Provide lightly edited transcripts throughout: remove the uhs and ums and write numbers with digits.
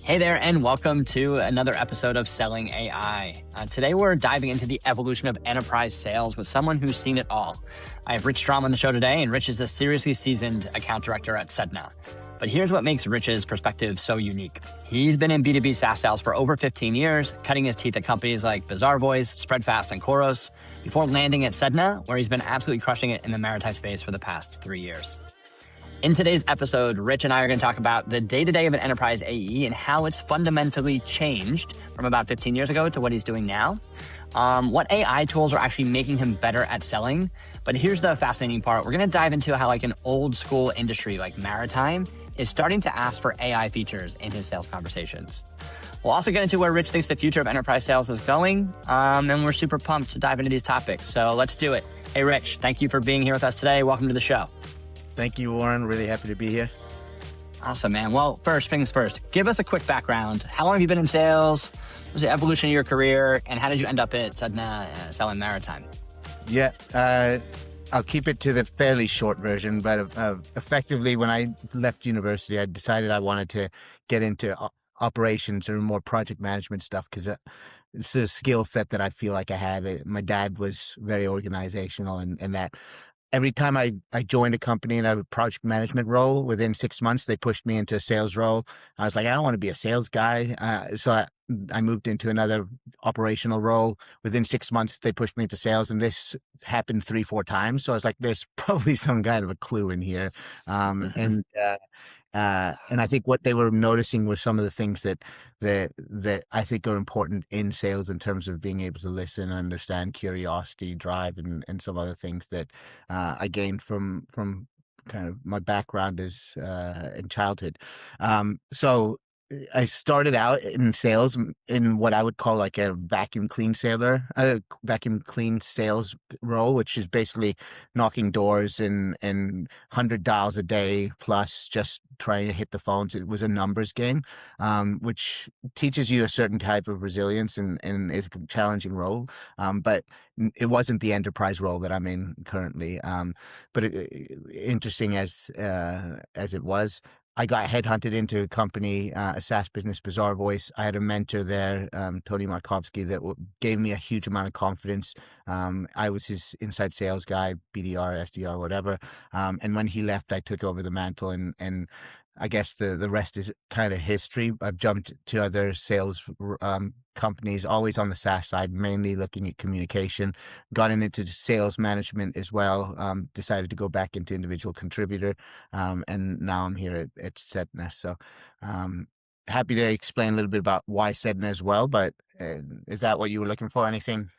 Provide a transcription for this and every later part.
Hey there, and welcome to another episode of Selling AI. Today, we're diving into the evolution of enterprise sales with someone who's seen it all. I have Rich Strom on the show today, and Rich is a seriously seasoned account director at Sedna. But here's what makes Rich's perspective so unique. He's been in B2B SaaS sales for over 15 years, cutting his teeth at companies like Bazaarvoice, Spreadfast, and Khoros, before landing at Sedna, where he's been absolutely crushing it in the maritime space for the past 3 years. In today's episode, Rich and I are going to talk about the day-to-day of an enterprise AE and how it's fundamentally changed from about 15 years ago to what he's doing now. What AI tools are actually making him better at selling. But here's the fascinating part. We're going to dive into how an old school industry like Maritime is starting to ask for AI features in his sales conversations. We'll also get into where Rich thinks the future of enterprise sales is going. And we're super pumped to dive into these topics. So let's do it. Hey, Rich, thank you for being here with us today. Welcome to the show. Thank you, Warren. Really happy to be here. Awesome, man. Well, first things first, give us a quick background. How long have you been in sales? What was the evolution of your career? And how did you end up at Sedna selling Maritime? Yeah, I'll keep it to the fairly short version, but effectively when I left university, I decided I wanted to get into operations or more project management stuff because it's a skill set that I feel like I had. My dad was very organizational and that. Every time I joined a company in a project management role, within 6 months, they pushed me into a sales role. I was like, I don't want to be a sales guy. So I moved into another operational role. Within 6 months, they pushed me into sales, and this happened 3-4 times. So I was like, there's probably some kind of a clue in here. And I think what they were noticing were some of the things that I think are important in sales in terms of being able to listen, understand, curiosity, drive, and some other things that I gained from kind of my background is in childhood. So I started out in sales in what I would call like a vacuum clean sales role, which is basically knocking doors and 100 dials a day plus just trying to hit the phones. It was a numbers game, which teaches you a certain type of resilience and is a challenging role. But it wasn't the enterprise role that I'm in currently. But interesting as it was, I got headhunted into a company, a SaaS business, Bazaarvoice. I had a mentor there, Tony Markovsky, that gave me a huge amount of confidence. I was his inside sales guy, BDR, SDR, whatever. And when he left, I took over the mantle, and I guess the rest is kind of history. I've jumped to other sales companies, always on the SaaS side, mainly looking at communication. Gotten into sales management as well. Decided to go back into individual contributor, and now I'm here at Sedna. So happy to explain a little bit about why Sedna as well. But is that what you were looking for? Anything?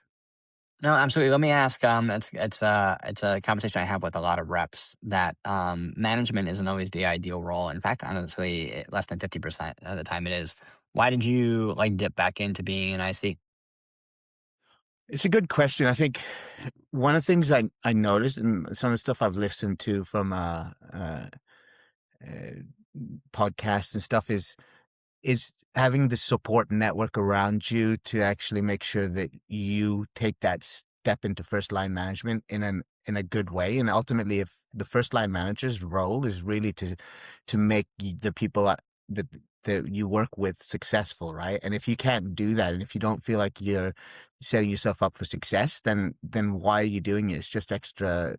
No, absolutely. Let me ask. It's a conversation I have with a lot of reps that management isn't always the ideal role. In fact, honestly, less than 50% of the time it is. Why did you dip back into being an IC? It's a good question. I think one of the things I noticed, and some of the stuff I've listened to from podcasts and stuff, is having the support network around you to actually make sure that you take that step into first line management in a good way. And ultimately, if the first line manager's role is really to make the people that you work with successful, right? And if you can't do that, and if you don't feel like you're setting yourself up for success, then why are you doing it? It's just extra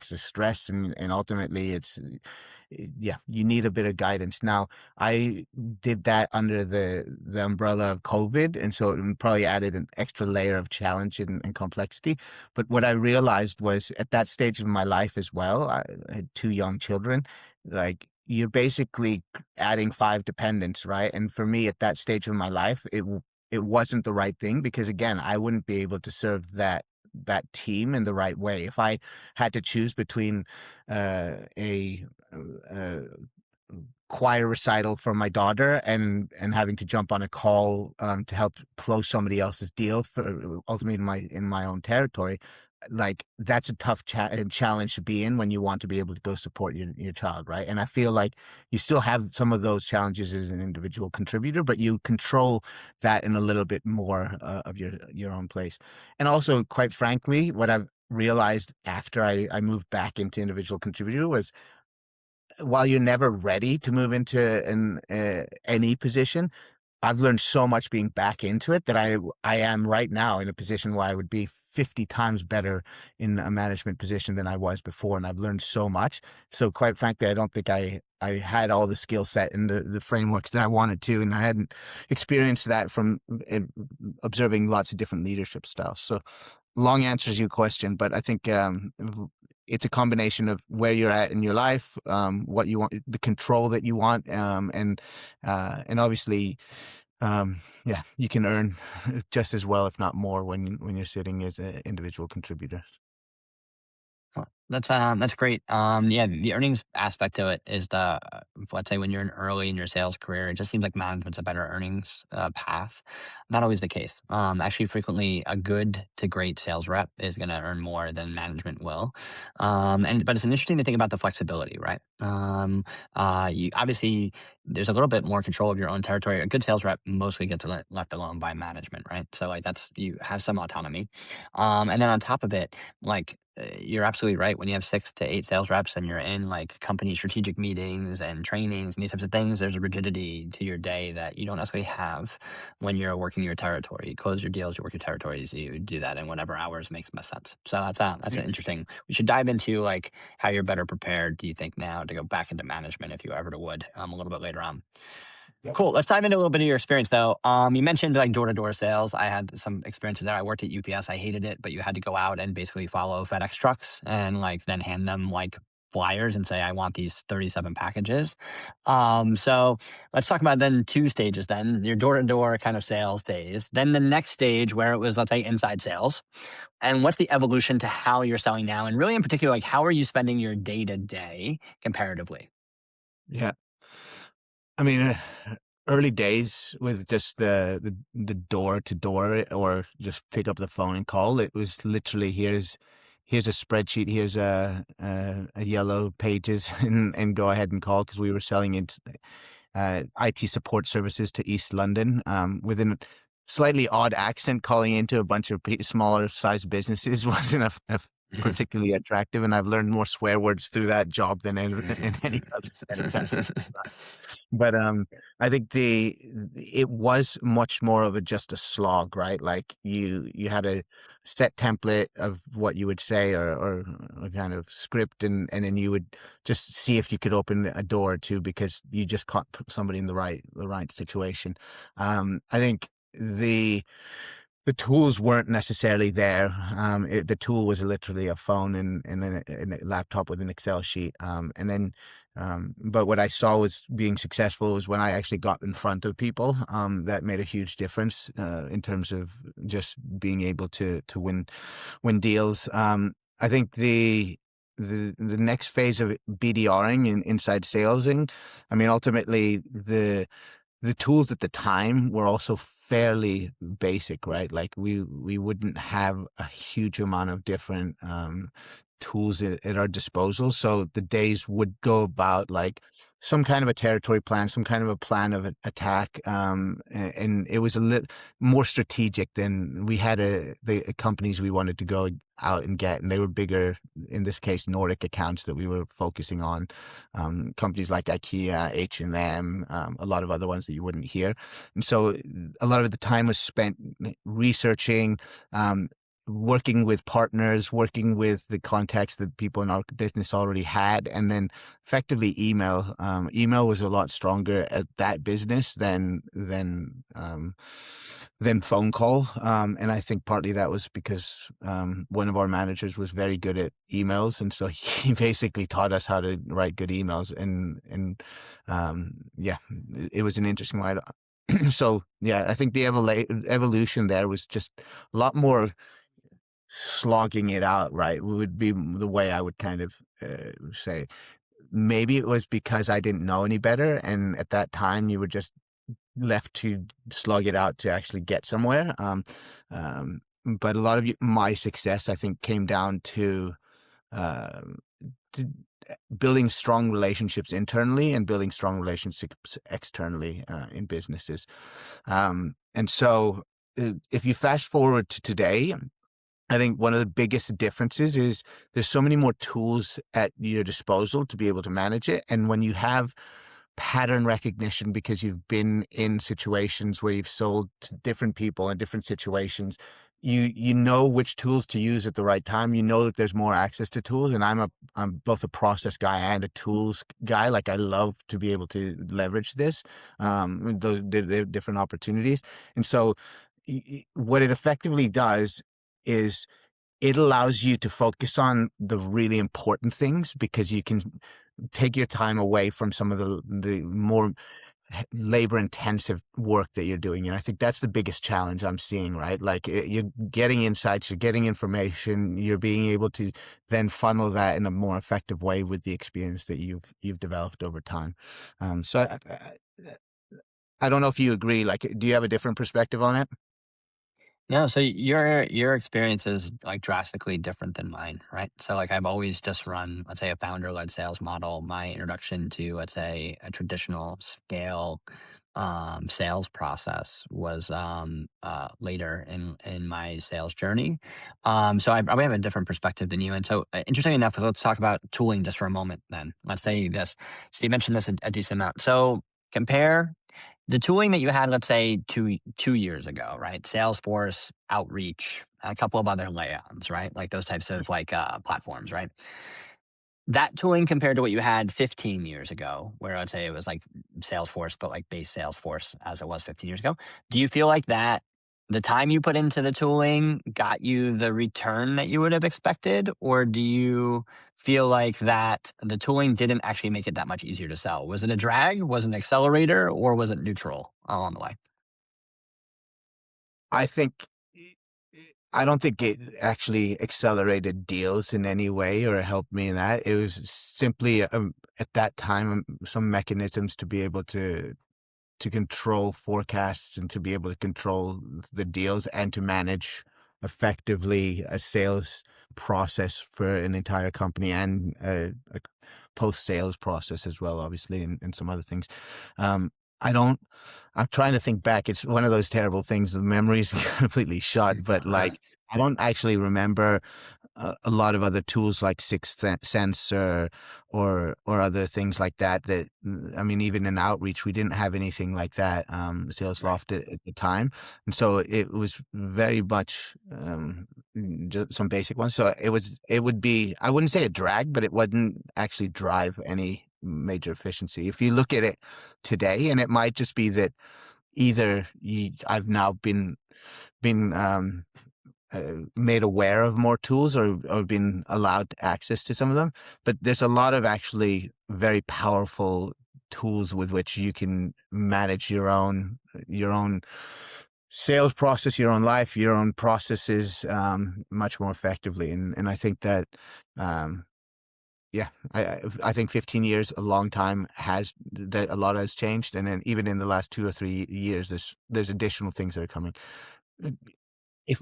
stress, and ultimately it's, yeah, you need a bit of guidance. Now, I did that under the umbrella of COVID, and so it probably added an extra layer of challenge and complexity. But what I realized was at that stage of my life as well, I had 2 young children, like, you're basically adding 5 dependents, right? And for me at that stage of my life, it wasn't the right thing because, again, I wouldn't be able to serve that team in the right way. If I had to choose between a choir recital for my daughter and having to jump on a call to help close somebody else's deal for ultimately in my own territory, like, that's a tough challenge to be in when you want to be able to go support your child, right? And I feel like you still have some of those challenges as an individual contributor, but you control that in a little bit more of your own place. And also, quite frankly, what I've realized after I moved back into individual contributor was while you're never ready to move into any position, I've learned so much being back into it that I am right now in a position where I would be 50 times better in a management position than I was before, and I've learned so much. So quite frankly, I don't think I had all the skill set and the frameworks that I wanted to, and I hadn't experienced that from observing lots of different leadership styles. So long answers your question, but I think it's a combination of where you're at in your life, what you want, the control that you want, and obviously, yeah, you can earn just as well, if not more, when you're sitting as an individual contributor. Well, that's great. Yeah, the earnings aspect to it is let's say when you're in early in your sales career, it just seems like management's a better earnings path. Not always the case. Actually, frequently a good to great sales rep is going to earn more than management will. But it's interesting to think about the flexibility, right? You obviously there's a little bit more control of your own territory. A good sales rep mostly gets left alone by management, right? So like that's you have some autonomy, and then on top of it, like you're absolutely right. When you have 6 to 8 sales reps and you're in like company strategic meetings and trainings and these types of things, there's a rigidity to your day that you don't necessarily have when you're working your territory. You close your deals, you work your territories, you do that in whatever hours makes most sense. So that's Yeah. an interesting. We should dive into like how you're better prepared. Do you think now to go back into management if you ever would a little bit later on? Yep. Cool. Let's dive into a little bit of your experience, though. You mentioned like door-to-door sales. I had some experiences there. I worked at UPS. I hated it, but you had to go out and basically follow FedEx trucks and like then hand them like flyers and say, "I want these 37 packages." So let's talk about then 2 stages. Then your door-to-door kind of sales days. Then the next stage where it was, let's say, inside sales. And what's the evolution to how you're selling now? And really, in particular, like how are you spending your day-to-day comparatively? Yeah. I mean, early days with just the door to door or just pick up the phone and call. It was literally here's a spreadsheet, here's a yellow pages, and go ahead and call because we were selling it IT support services to East London, with a slightly odd accent. Calling into a bunch of smaller sized businesses wasn't particularly attractive, and I've learned more swear words through that job than in any other setting. But I think it was much more of a just a slog, right? Like you had a set template of what you would say, or a kind of script, and then you would just see if you could open a door or two because you just caught somebody in the right situation. I think the tools weren't necessarily there. The tool was literally a phone and a laptop with an Excel sheet. But what I saw was being successful was when I actually got in front of people. That made a huge difference in terms of just being able to win deals. I think the next phase of BDRing and inside salesing. I mean, ultimately the tools at the time were also fairly basic, right? Like we wouldn't have a huge amount of different tools at our disposal. So the days would go about like some kind of a territory plan, some kind of a plan of attack, and it was a little more strategic than we had the companies we wanted to go out and get, and they were bigger, in this case Nordic accounts that we were focusing on, companies like IKEA, H&M, a lot of other ones that you wouldn't hear. And so a lot of the time was spent researching, working with partners, working with the contacts that people in our business already had, and then effectively email. Email was a lot stronger at that business than phone call. And I think partly that was because one of our managers was very good at emails, and so he basically taught us how to write good emails. And yeah, it was an interesting ride. So yeah, I think the evolution there was just a lot more slogging it out, right? Would be the way I would kind of say. Maybe it was because I didn't know any better, and at that time you were just left to slog it out to actually get somewhere. But a lot of my success, I think, came down uh, to building strong relationships internally and building strong relationships externally in businesses. And so, if you fast forward to today, I think one of the biggest differences is there's so many more tools at your disposal to be able to manage it. And when you have pattern recognition because you've been in situations where you've sold to different people in different situations, you know which tools to use at the right time. You know that there's more access to tools, and I'm both a process guy and a tools guy. Like I love to be able to leverage this, those different opportunities, and so what it effectively does is it allows you to focus on the really important things because you can take your time away from some of the more labor intensive work that you're doing. And I think that's the biggest challenge I'm seeing, right? Like you're getting insights, you're getting information, you're being able to then funnel that in a more effective way with the experience that you've developed over time. So I don't know if you agree. Like, do you have a different perspective on it? No, so your experience is like drastically different than mine, right? So like I've always just run, let's say, a founder-led sales model. My introduction to, let's say, a traditional scale sales process was later in my sales journey. So I probably have a different perspective than you. And so, interesting enough, let's talk about tooling just for a moment. Then let's say this. Steve mentioned this a decent amount. So compare the tooling that you had, let's say, two years ago, right? Salesforce, Outreach, a couple of other layouts, right? Like those types of like platforms, right? That tooling compared to what you had 15 years ago, where I'd say it was like Salesforce, but like base Salesforce as it was 15 years ago. Do you feel like that the time you put into the tooling got you the return that you would have expected? Or do you feel like that the tooling didn't actually make it that much easier to sell? Was it a drag? Was it an accelerator? Or was it neutral along the way? I think I don't think it actually accelerated deals in any way or helped me in that. It was simply at that time some mechanisms to be able to control forecasts and to be able to control the deals and to manage effectively a sales process for an entire company and a post-sales process as well, obviously, and some other things. I don't, I'm trying to think back. It's one of those terrible things. The memory's completely shot, but like, I don't actually remember a lot of other tools like Sense or other things like that. I mean, even in outreach, we didn't have anything like that. Right. Salesloft at the time, and so it was very much just some basic ones. So it would be I wouldn't say a drag, but it wouldn't actually drive any major efficiency. If you look at it today, and it might just be that I've now been made aware of more tools or been allowed access to some of them. But there's a lot of actually very powerful tools with which you can manage your own sales process, your own life, your own processes much more effectively. And I think that um, yeah, I think 15 years, a long time, has that a lot has changed, and then even in the last 2 or 3 years, there's additional things that are coming. If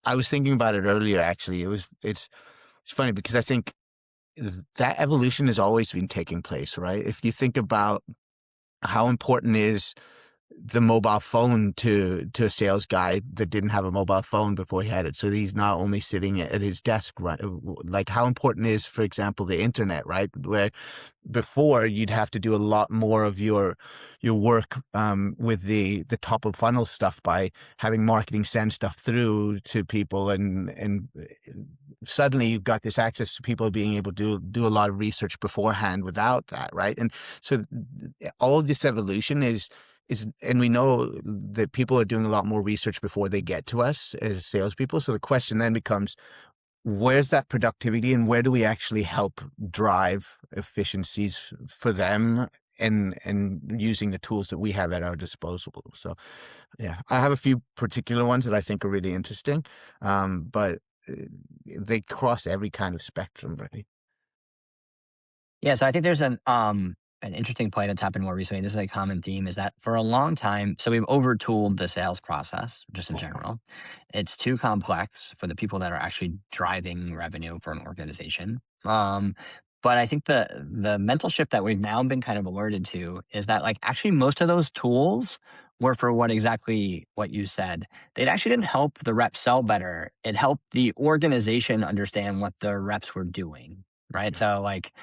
I was thinking about it earlier, actually, it's funny because I think that evolution has always been taking place, right? If you think about how important is the mobile phone to a sales guy that didn't have a mobile phone before he had it. So he's not only sitting at his desk, right? Like how important is, for example, the internet, right? Where before you'd have to do a lot more of your work with the top of funnel stuff by having marketing send stuff through to people, and suddenly you've got this access to people being able to do a lot of research beforehand without that, right? And so all of this evolution is and we know that people are doing a lot more research before they get to us as salespeople. So the question then becomes, where's that productivity and where do we actually help drive efficiencies for them and using the tools that we have at our disposal? So yeah, I have a few particular ones that I think are really interesting, but they cross every kind of spectrum, really. Yeah, so I think there's an interesting play that's happened more recently. This is a common theme is that for a long time, so we've overtooled the sales process just in general. It's too complex for the people that are actually driving revenue for an organization. But I think the mental shift that we've now been kind of alerted to is that like actually most of those tools were for what you said. They actually didn't help the reps sell better. It helped the organization understand what the reps were doing. Right. So, like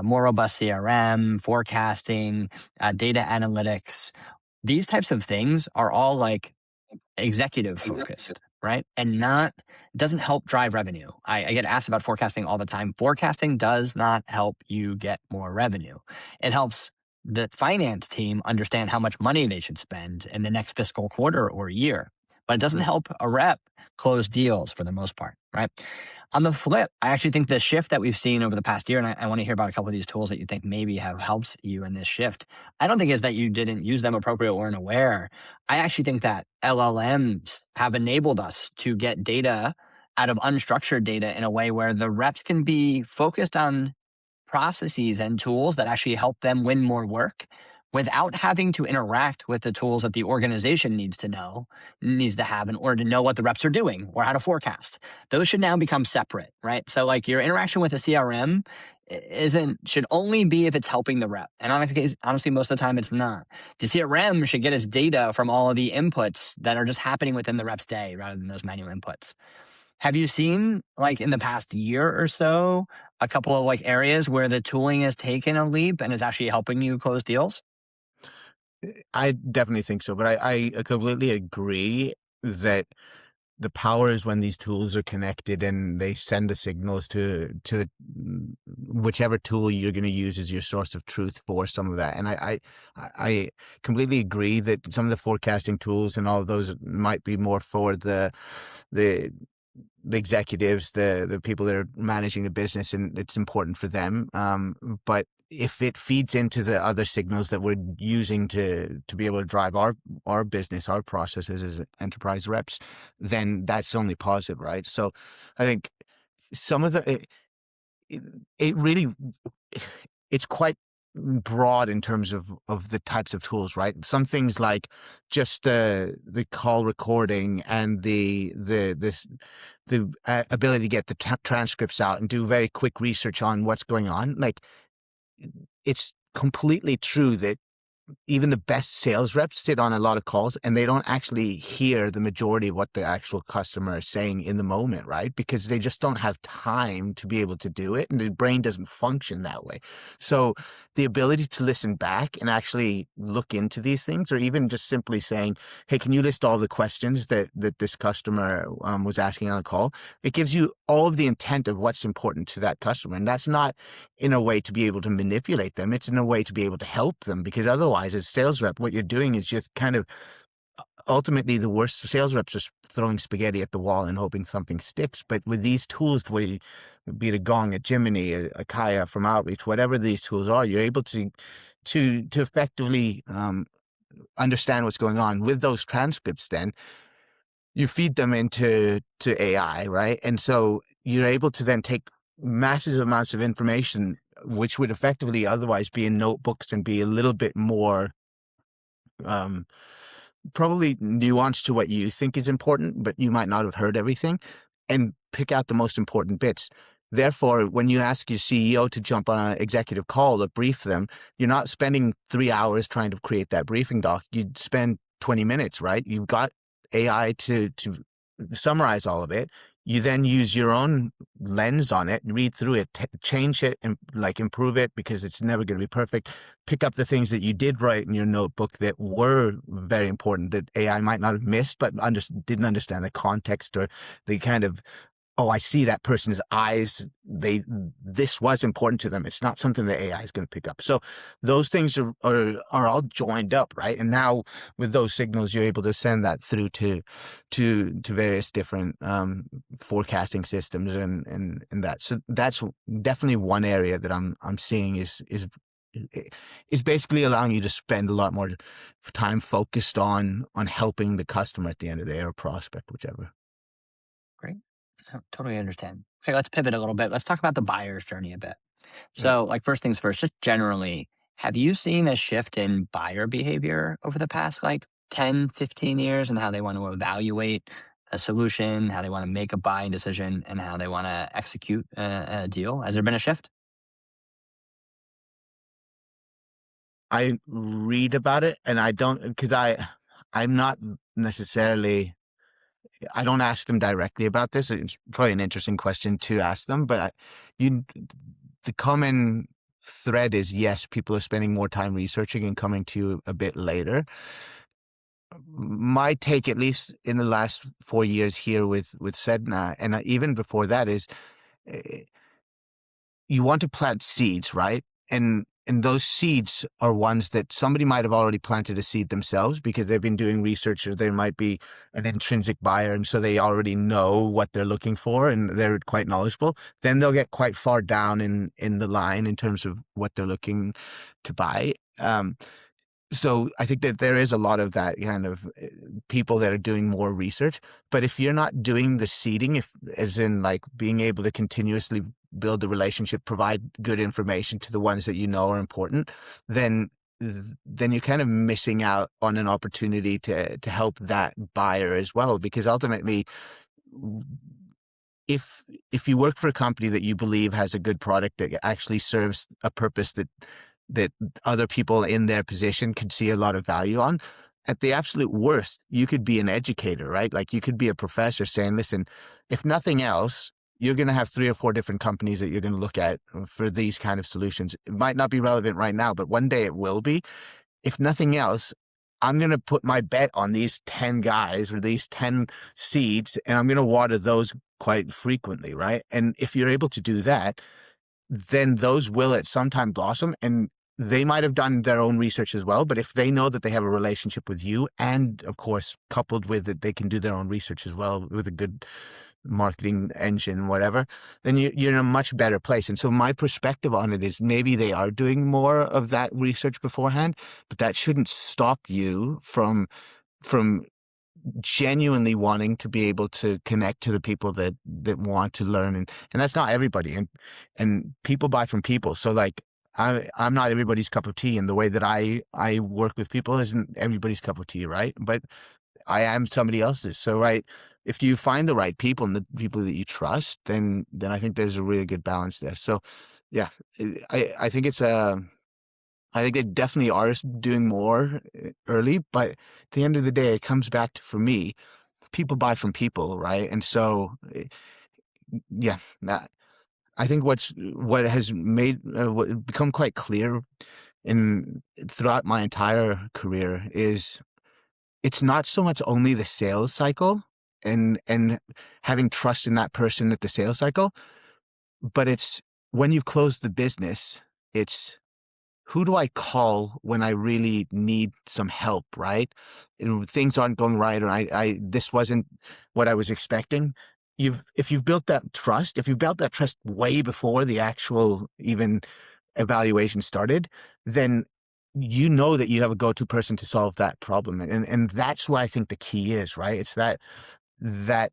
more robust CRM, forecasting, data analytics, these types of things are all like executive focused, right? And not, it doesn't help drive revenue. I get asked about forecasting all the time. Forecasting does not help you get more revenue. It helps the finance team understand how much money they should spend in the next fiscal quarter or year, but it doesn't help a rep close deals for the most part, right? On the flip, I actually think the shift that we've seen over the past year, and I want to hear about a couple of these tools that you think maybe have helped you in this shift. I don't think is that you didn't use them appropriate or unaware. I actually think that LLMs have enabled us to get data out of unstructured data in a way where the reps can be focused on processes and tools that actually help them win more work without having to interact with the tools that the organization needs to have in order to know what the reps are doing or how to forecast. Those should now become separate, right? So like your interaction with a CRM should only be if it's helping the rep. And honestly, most of the time it's not. The CRM should get its data from all of the inputs that are just happening within the rep's day rather than those manual inputs. Have you seen, like in the past year or so, a couple of like areas where the tooling has taken a leap and is actually helping you close deals? I definitely think so, but I completely agree that the power is when these tools are connected and they send the signals to whichever tool you're going to use as your source of truth for some of that. And I completely agree that some of the forecasting tools and all of those might be more for the the executives, the people that are managing the business, and it's important for them. But if it feeds into the other signals that we're using to be able to drive our business, our processes as enterprise reps, then that's only positive, right? So I think some of it, it really it's quite broad in terms of the types of tools, right? Some things like just the call recording and the ability to get the transcripts out and do very quick research on what's going on. Like it's completely true that even the best sales reps sit on a lot of calls and they don't actually hear the majority of what the actual customer is saying in the moment, right? Because they just don't have time to be able to do it and the brain doesn't function that way. So the ability to listen back and actually look into these things, or even just simply saying, hey, can you list all the questions that this customer was asking on a call? It gives you all of the intent of what's important to that customer. And that's not in a way to be able to manipulate them. It's in a way to be able to help them, because otherwise as sales rep, what you're doing is just kind of ultimately the worst sales reps are throwing spaghetti at the wall and hoping something sticks. But with these tools, be it a Gong, a Jiminy, a Kaya from Outreach, whatever these tools are, you're able to effectively understand what's going on with those transcripts. Then you feed them to AI, right? And so you're able to then take massive amounts of information, which would effectively otherwise be in notebooks and be a little bit more um, probably nuanced to what you think is important, but you might not have heard everything, and pick out the most important bits. Therefore, when you ask your CEO to jump on an executive call to brief them, you're not spending 3 hours trying to create that briefing doc. You'd spend 20 minutes, right? You've got AI to summarize all of it. You then use your own lens on it, read through it, change it, and like improve it, because it's never going to be perfect. Pick up the things that you did write in your notebook that were very important that AI might not have missed, but didn't understand the context or the kind of, oh, I see that person's eyes. This was important to them. It's not something that AI is going to pick up. So those things are all joined up, right? And now with those signals, you're able to send that through to various different forecasting systems and that. So that's definitely one area that I'm seeing is basically allowing you to spend a lot more time focused on helping the customer at the end of the day, or prospect, whichever. Great. Totally understand. Okay, let's pivot a little bit. Let's talk about the buyer's journey a bit. Right. So, like, first things first, just generally, have you seen a shift in buyer behavior over the past like 10, 15 years and how they want to evaluate a solution, how they want to make a buying decision, and how they want to execute a deal? Has there been a shift? I read about it and I don't, because I'm not necessarily, I don't ask them directly about this. It's probably an interesting question to ask them, but you, the common thread is yes, people are spending more time researching and coming to you a bit later. My take, at least in the last 4 years here with Sedna, and even before that, is eh, you want to plant seeds, right? And those seeds are ones that somebody might have already planted a seed themselves because they've been doing research, or they might be an intrinsic buyer, and so they already know what they're looking for and they're quite knowledgeable. Then they'll get quite far down in the line in terms of what they're looking to buy. So I think that there is a lot of that kind of people that are doing more research. But if you're not doing the seeding, if as in like being able to continuously build the relationship, provide good information to the ones that you know are important, then then you're kind of missing out on an opportunity to help that buyer as well. Because ultimately, if you work for a company that you believe has a good product that actually serves a purpose that other people in their position could see a lot of value on, at the absolute worst, you could be an educator, right? Like you could be a professor saying, listen, if nothing else, you're going to have 3 or 4 different companies that you're going to look at for these kind of solutions. It might not be relevant right now, but one day it will be. If nothing else, I'm going to put my bet on these 10 guys or these 10 seeds, and I'm going to water those quite frequently, right? And if you're able to do that, then those will at some time blossom, and they might have done their own research as well. But if they know that they have a relationship with you, and of course, coupled with it, they can do their own research as well with a good marketing engine, whatever, then you're in a much better place. And so my perspective on it is maybe they are doing more of that research beforehand, but that shouldn't stop you from genuinely wanting to be able to connect to the people that want to learn, and that's not everybody, and people buy from people. So like I'm not everybody's cup of tea, and the way that I work with people isn't everybody's cup of tea, right? But I am somebody else's. So right, if you find the right people and the people that you trust, then I think there's a really good balance there. So yeah, I think it's a, I think they definitely are doing more early, but at the end of the day, it comes back to, for me, people buy from people, right? And so, yeah, that, I think what has made what become quite clear in throughout my entire career is it's not so much only the sales cycle and having trust in that person at the sales cycle, but it's when you've closed the business, it's who do I call when I really need some help, right? And things aren't going right, or I this wasn't what I was expecting. If you've built that trust, if you've built that trust way before the actual even evaluation started, then you know that you have a go-to person to solve that problem. And that's where I think the key is, right? It's that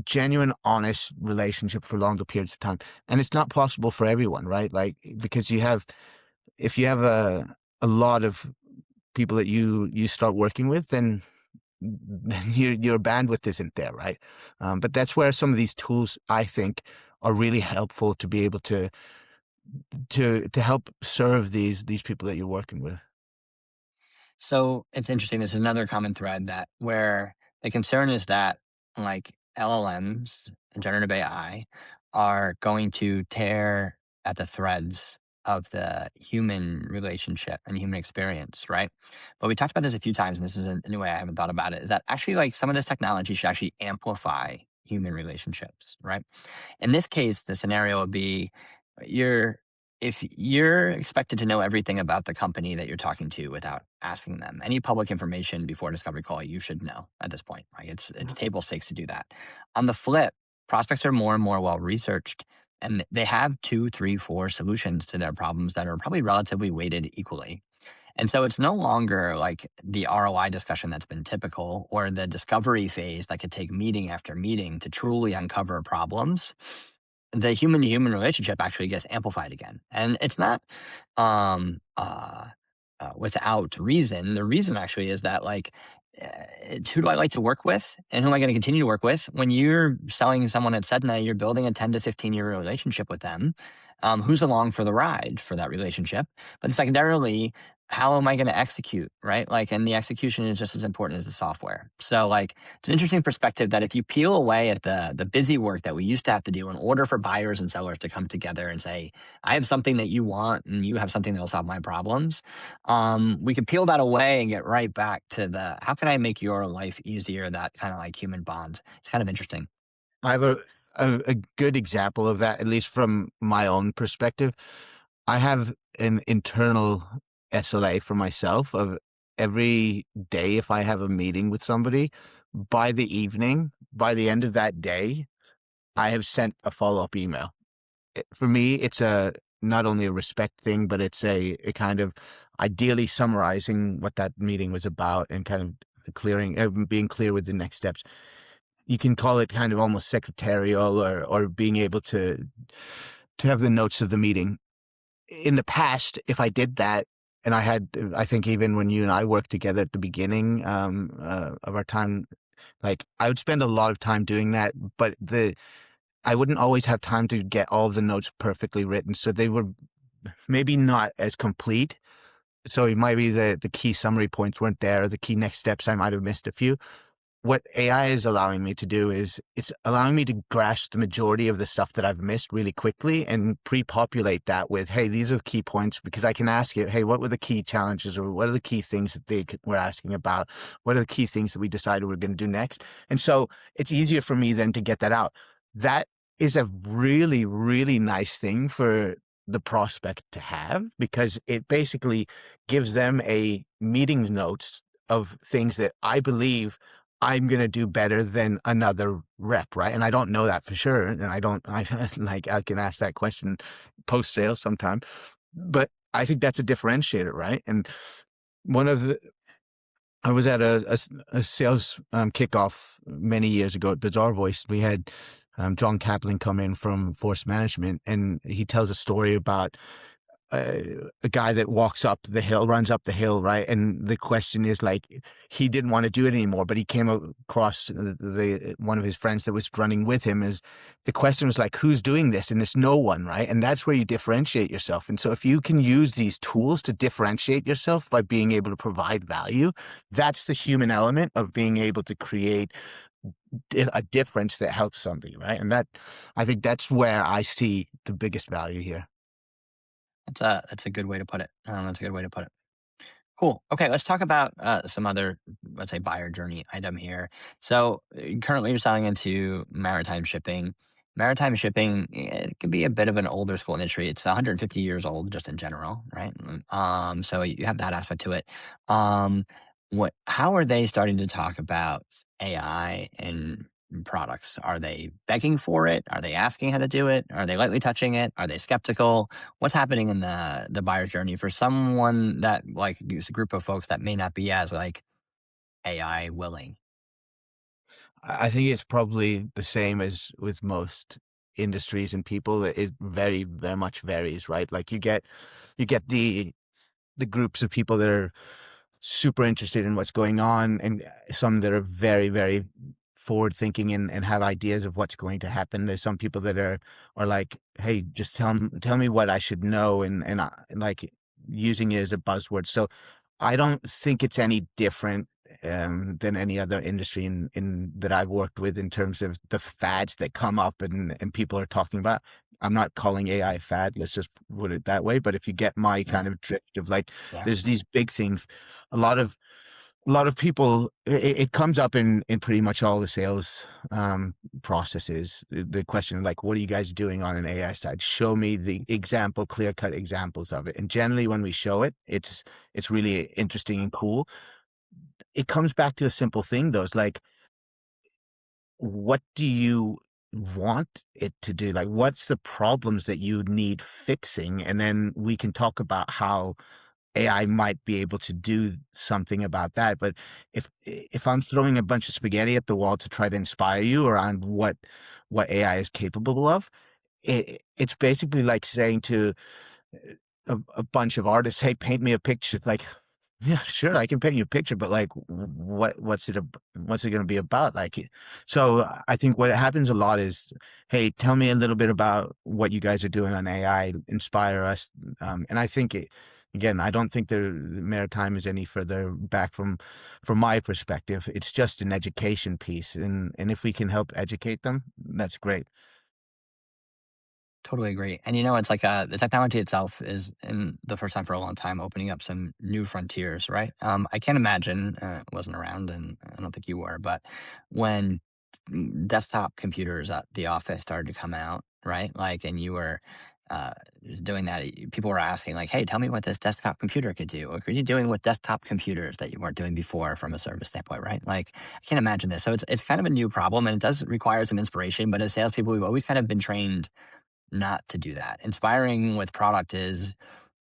genuine, honest relationship for longer periods of time. And it's not possible for everyone, right? Like, because if you have a lot of people that you start working with, then your bandwidth isn't there, right? But that's where some of these tools, I think, are really helpful to be able to help serve these people that you're working with. So it's interesting. There's another common thread that where the concern is that like LLMs and generative AI are going to tear at the threads of the human relationship and human experience, right? But we talked about this a few times, and this is a new way I haven't thought about it, is that actually like some of this technology should actually amplify human relationships, right? In this case, the scenario would be you're if you're expected to know everything about the company that you're talking to without asking them any public information before a discovery call, you should know at this point. Like it's table stakes to do that. On the flip, prospects are more and more well researched, and they have two, three, four solutions to their problems that are probably relatively weighted equally. And so it's no longer like the ROI discussion that's been typical or the discovery phase that could take meeting after meeting to truly uncover problems. The human to human relationship actually gets amplified again. And it's not without reason. The reason actually is that, like, it's who do I like to work with and who am I going to continue to work with? When you're selling someone at Sedna, you're building a 10 to 15-year relationship with them. Who's along for the ride for that relationship? But secondarily, how am I going to execute, right? Like, and the execution is just as important as the software. So, like, it's an interesting perspective that if you peel away at the busy work that we used to have to do in order for buyers and sellers to come together and say, I have something that you want, and you have something that'll solve my problems, we could peel that away and get right back to the how can I make your life easier? That kind of like human bond. It's kind of interesting. I have a good example of that, at least from my own perspective. I have an internal SLA for myself of every day if I have a meeting with somebody, by the evening, by the end of that day, I have sent a follow-up email. For me, it's a not only a respect thing, but it's a kind of ideally summarizing what that meeting was about and kind of being clear with the next steps. You can call it kind of almost secretarial or being able to have the notes of the meeting. In the past, if I did that, and I think even when you and I worked together at the beginning of our time, like I would spend a lot of time doing that, but I wouldn't always have time to get all of the notes perfectly written, so they were maybe not as complete. So it might be the key summary points weren't there, or the key next steps I might have missed a few. What AI is allowing me to do is it's allowing me to grasp the majority of the stuff that I've missed really quickly and pre-populate that with, hey, these are the key points, because I can ask it, hey, what were the key challenges, or what are the key things that they were asking about? What are the key things that we decided we're going to do next? And so it's easier for me then to get that out. That is a really, really nice thing for the prospect to have, because it basically gives them a meeting notes of things that I believe I'm going to do better than another rep, right? And I don't know that for sure. And I like, I can ask that question post sales sometime, but I think that's a differentiator, right? And one of the, I was at a sales kickoff many years ago at Bazaar Voice. We had John Kaplan come in from Force Management, and he tells a story about a guy that walks up the hill, runs up the hill, right? And the question is like, he didn't want to do it anymore, but he came across one of his friends that was running with him. Is the question was like, who's doing this? And it's no one, right? And that's where you differentiate yourself. And so if you can use these tools to differentiate yourself by being able to provide value, that's the human element of being able to create a difference that helps somebody, right? And that, I think that's where I see the biggest value here. That's a good way to put it. That's a good way to put it. Cool. Okay, let's talk about some other, let's say, buyer journey item here. So currently, you're selling into maritime shipping. Maritime shipping, it can be a bit of an older school industry. It's 150 years old, just in general, right? So you have that aspect to it. Um, How are they starting to talk about AI and products? Are they begging for it? Are they asking how to do it? Are they lightly touching it? Are they skeptical? What's happening in the buyer journey for someone that like is a group of folks that may not be as like AI willing? I think it's probably the same as with most industries and people. That it very, very much varies, right? Like you get the groups of people that are super interested in what's going on, and some that are very, very forward thinking and have ideas of what's going to happen. There's some people that are like, hey, just tell me what I should know, and like using it as a buzzword. So I don't think it's any different than any other industry in that I've worked with in terms of the fads that come up and people are talking about. I'm not calling AI a fad. Let's just put it that way. But if you get my Yeah. kind of drift of like, Yeah. there's these big things. A lot of people. It comes up in pretty much all the sales processes. The question of like, what are you guys doing on an AI side? Show me the example, clear cut examples of it. And generally, when we show it, it's really interesting and cool. It comes back to a simple thing, though. It's like, what do you want it to do? Like, what's the problems that you need fixing? And then we can talk about how AI might be able to do something about that. But if I'm throwing a bunch of spaghetti at the wall to try to inspire you around what AI is capable of, it's basically like saying to a bunch of artists, "Hey, paint me a picture." Like, yeah, sure, I can paint you a picture, but like, what's it going to be about? Like, so I think what happens a lot is, hey, tell me a little bit about what you guys are doing on AI, inspire us, and I think Again, I don't think the Maritime is any further back from my perspective. It's just an education piece, and if we can help educate them, that's great. Totally agree. And it's like the technology itself is in the first time for a long time opening up some new frontiers, right? I can't imagine, wasn't around and I don't think you were, but when desktop computers at the office started to come out, right? Like, and you were uh, doing that, people were asking, like, hey, tell me what this desktop computer could do. What are you doing with desktop computers that you weren't doing before from a service standpoint, right? Like, I can't imagine this. So it's kind of a new problem and it does require some inspiration, but as salespeople, we've always kind of been trained not to do that. Inspiring with product is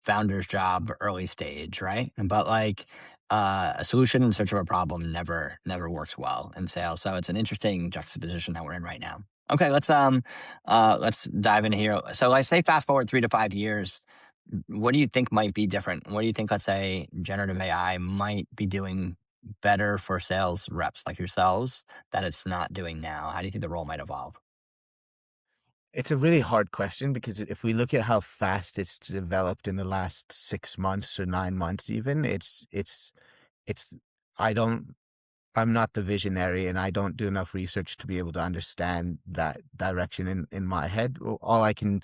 founder's job, early stage, right? But like a solution in search of a problem never works well in sales. So it's an interesting juxtaposition that we're in right now. Okay, let's dive in here. So I say fast forward 3 to 5 years. What do you think might be different? What do you think, let's say, generative AI might be doing better for sales reps like yourselves that it's not doing now? How do you think the role might evolve? It's a really hard question because if we look at how fast it's developed in the last 6 months or 9 months, even it's I don't I'm not the visionary and I don't do enough research to be able to understand that direction in my head. All I can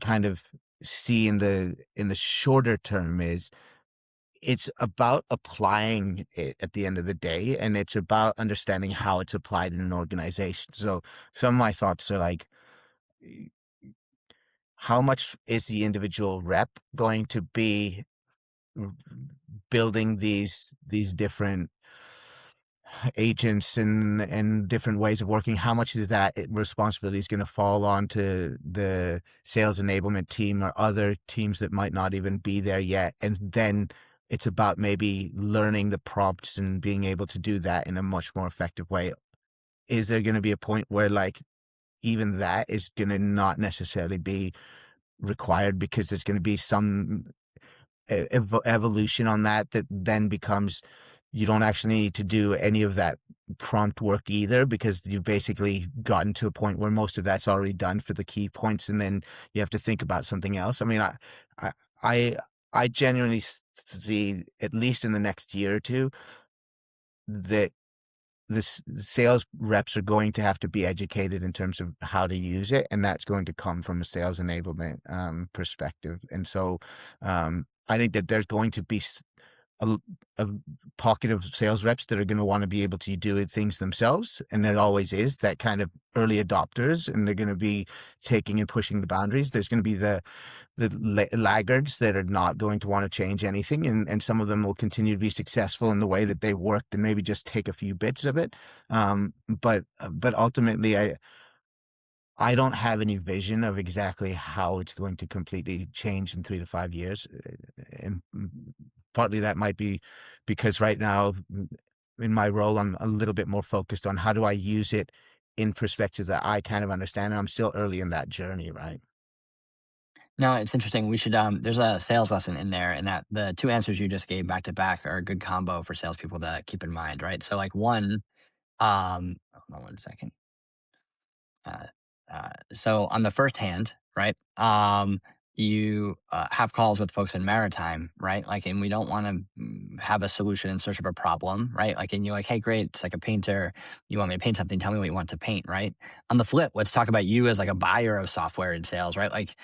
kind of see in the shorter term is it's about applying it at the end of the day, and it's about understanding how it's applied in an organization. So some of my thoughts are like, how much is the individual rep going to be r- building these different agents and different ways of working? How much of that responsibility is going to fall onto the sales enablement team or other teams that might not even be there yet? And then it's about maybe learning the prompts and being able to do that in a much more effective way. Is there going to be a point where like even that is going to not necessarily be required because there's going to be some evolution on that that then becomes you don't actually need to do any of that prompt work either because you've basically gotten to a point where most of that's already done for the key points, and then you have to think about something else. I mean, I, I, I genuinely see, at least in the next year or two, that this sales reps are going to have to be educated in terms of how to use it, and that's going to come from a sales enablement perspective. And so, I think that there's going to be a, a pocket of sales reps that are going to want to be able to do things themselves, and there always is that kind of early adopters, and they're going to be taking and pushing the boundaries. There's going to be the laggards that are not going to want to change anything, and some of them will continue to be successful in the way that they worked and maybe just take a few bits of it. But ultimately, I don't have any vision of exactly how it's going to completely change in 3 to 5 years. And partly that might be because right now in my role, I'm a little bit more focused on how do I use it in perspectives that I kind of understand. And I'm still early in that journey, right? No, it's interesting. We should there's a sales lesson in there and that the two answers you just gave back to back are a good combo for salespeople to keep in mind, right? So like one, hold on 1 second. Uh, so on the first hand, right? You have calls with folks in maritime, right? Like, and we don't want to have a solution in search of a problem, right? Like, and you're like, hey, great, it's like a painter. You want me to paint something? Tell me what you want to paint, right? On the flip, let's talk about you as like a buyer of software in sales, right? Like,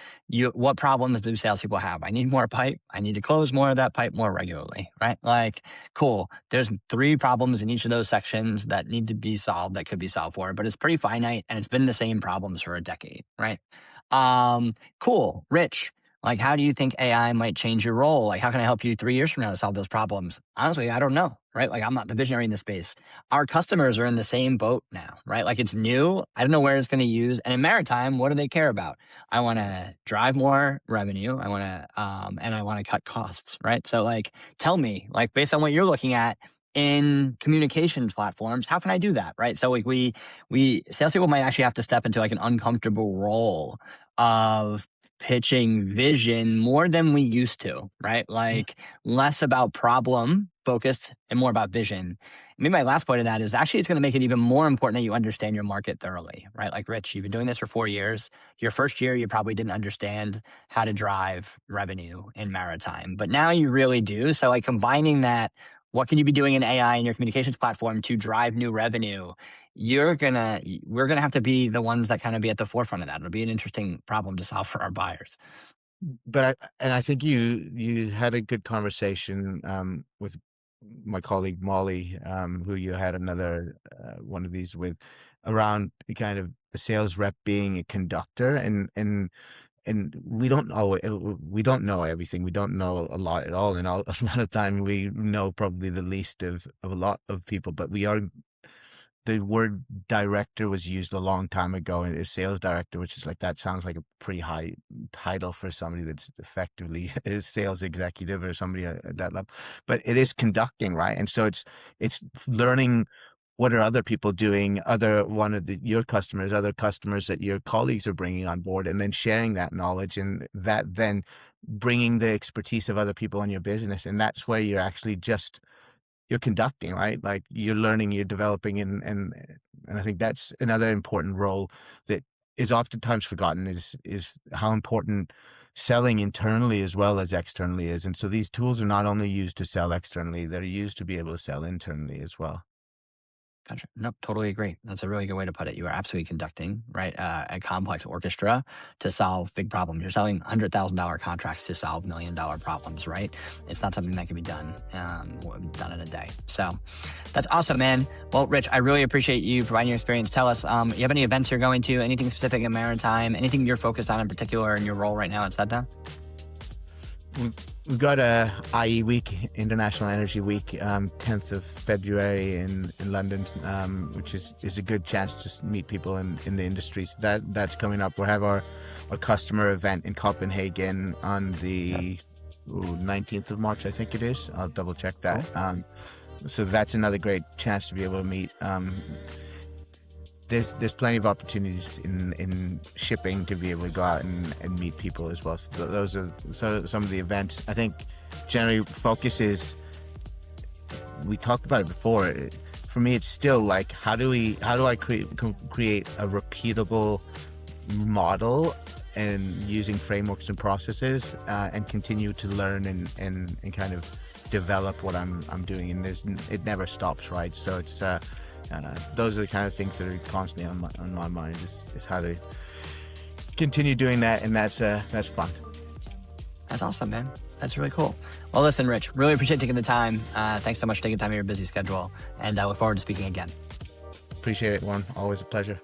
what problems do salespeople have? I need more pipe. I need to close more of that pipe more regularly, right? Like, cool. There's three problems in each of those sections that need to be solved that could be solved for, but it's pretty finite and it's been the same problems for a decade, right? Cool. Rich, like, how do you think AI might change your role? Like, how can I help you 3 years from now to solve those problems? Honestly, I don't know, right? Like, I'm not the visionary in this space. Our customers are in the same boat now, right? Like, it's new. I don't know where it's going to use. And in maritime, what do they care about? I want to drive more revenue. And I want to cut costs, right? So, like, tell me, like, based on what you're looking at in communications platforms, how can I do that, right? So, like, we salespeople might actually have to step into like an uncomfortable role of pitching vision more than we used to, right? Like less about problem focused and more about vision. Maybe my last point of that is actually it's going to make it even more important that you understand your market thoroughly, right? Like Rich, you've been doing this for 4 years. Your first year, you probably didn't understand how to drive revenue in maritime, but now you really do. So like combining that, what can you be doing in AI and your communications platform to drive new revenue? We're gonna have to be the ones that kind of be at the forefront of that. It'll be an interesting problem to solve for our buyers. But I think you had a good conversation with my colleague Molly, who you had another one of these with, around the kind of the sales rep being a conductor, and we don't know everything. We don't know a lot at all, and a lot of time we know probably the least of a lot of people. But the word director was used a long time ago, and it's sales director, which is like, that sounds like a pretty high title for somebody that's effectively a sales executive or somebody at that level. But it is conducting, right? And so it's learning what are other people doing, your customers, other customers that your colleagues are bringing on board, and then sharing that knowledge, and that then bringing the expertise of other people in your business. And that's where you're conducting, right? Like, you're learning, you're developing, and I think that's another important role that is oftentimes forgotten, is how important selling internally as well as externally is. And so these tools are not only used to sell externally, they're used to be able to sell internally as well. Gotcha. Nope, totally agree. That's a really good way to put it. You are absolutely conducting, right, a complex orchestra to solve big problems. You're selling $100,000 contracts to solve $1 million problems, right? It's not something that can be done in a day. So that's awesome, man. Well, Rich, I really appreciate you providing your experience. Tell us, you have any events you're going to, anything specific in maritime, anything you're focused on in particular in your role right now at SEDNA? We've got a IE week, International Energy Week, 10th of February in London, which is a good chance to meet people in the industry. So that's coming up. We'll have our customer event in Copenhagen on the 19th of March, I think it is. I'll double check that. Cool. So that's another great chance to be able to meet. There's plenty of opportunities in shipping to be able to go out and meet people as well. So those are some of the events. I think generally focus is, we talked about it before. For me, it's still like, how do I create a repeatable model, and using frameworks and processes, and continue to learn and kind of develop what I'm doing. And it never stops, right? So it's those are the kind of things that are constantly on my mind, is how to continue doing that, and that's fun. That's awesome, man. That's really cool. Well, listen, Rich, really appreciate taking the time. Thanks so much for taking time out of your busy schedule, and I look forward to speaking again. Appreciate it, Warren. Always a pleasure.